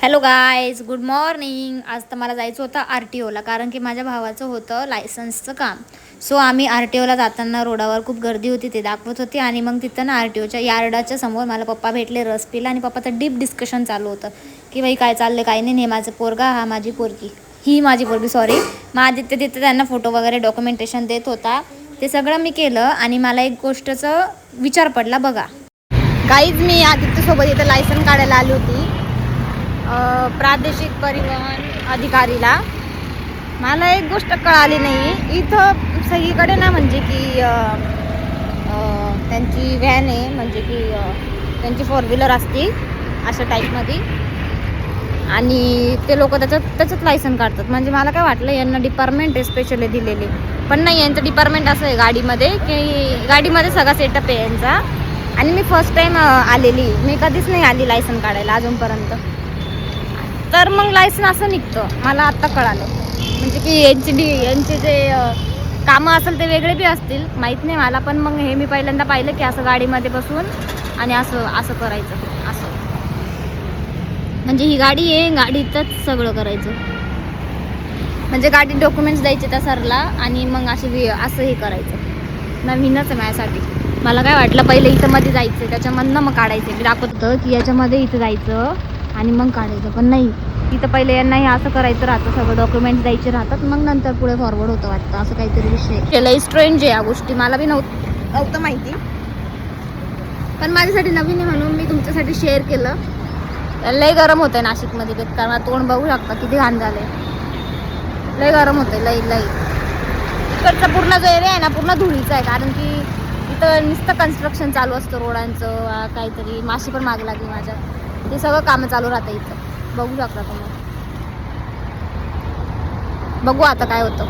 Hello guys, good morning. आज तर मला जायचं होतं RTOला, कारण की माझ्या भावाचं होतं लायसन्सचं काम. सो आम्ही RTOला जाताना रोडावर खूप गर्दी होती, ते दाखवत होती. आणि मग तिथं ना RTOच्या यार्डाच्या समोर मला पप्पा भेटले, रस पिला. आणि पप्पाचं डीप डिस्कशन चालू होतं की बाई काय चाललं काय नाही. हे माझं पोरगा, हा माझी पोरगी, ही माझी पोरगी, सॉरी. मग आदित्य तिथं त्यांना फोटो वगैरे डॉक्युमेंटेशन देत होता. ते सगळं मी केलं. आणि मला एक गोष्टचं विचार पडला बघा गाईज. मी आदित्यसोबत इथं लायसन काढायला आली होती प्रादेशिक परिवहन अधिकारीला. मला एक गोष्ट कळाली नाही इथं सगळीकडे ना, म्हणजे की त्यांची व्हॅन आहे, म्हणजे की त्यांची 4 व्हीलर असते अशा टाईपमध्ये. आणि ते लोक त्याच्यात लायसन काढतात. म्हणजे मला काय वाटलं यांना डिपार्टमेंट आहे स्पेशली दिलेली, पण नाही. यांचं डिपार्टमेंट असं आहे गाडीमध्ये, की गाडीमध्ये सगळा सेटअप आहे यांचा. आणि मी फर्स्ट टाईम आलेली, मी कधीच नाही आली लायसन काढायला अजूनपर्यंत. तर मग लायसन असं निघतं, मला आत्ता कळालं. म्हणजे की यांचे जे कामं असेल ते वेगळे बी असतील, माहीत नाही मला. पण मग हे मी पहिल्यांदा पाहिलं की असं गाडीमध्ये बसून आणि असं करायचं असं. म्हणजे ही गाडी आहे, गाडीतच सगळं करायचं. म्हणजे गाडी डॉक्युमेंट्स द्यायचे त्या सरला, आणि मग असं हे करायचं. नवीनच आहे माझ्यासाठी. मला काय वाटलं पहिले इथं मध्ये जायचं, त्याच्यामधनं मग काढायचं. मी दाखवत होतं की याच्यामध्ये इथं जायचं आणि मग काढायचं, पण नाही. इथं पहिले यांना हे असं करायचं राहतं, सगळं डॉक्युमेंट्स द्यायचे राहतात, मग नंतर पुढे फॉरवर्ड होतं वाटतं. असं काहीतरी विषय. लई स्ट्रेंज आहे या गोष्टी, मला बी नव्हतं माहिती. पण माझ्यासाठी नवीन आहे म्हणून मी तुमच्यासाठी शेअर केलं. लय गरम होतंय नाशिकमध्ये, बेकार. तोंड बघू शकता किती घाण झाले. लय गरम होतंय, लई. इकडचा पूर्ण जो एरिया आहे ना, पूर्ण धुळीचा आहे. कारण की इथं नुसतं कन्स्ट्रक्शन चालू असतं रोडांचं. काहीतरी माशी पण मागे लागली माझ्या. ते सगळं कामं चालू राहतं इथं, बघू शकता तुम्ही. बघू आता काय होतं.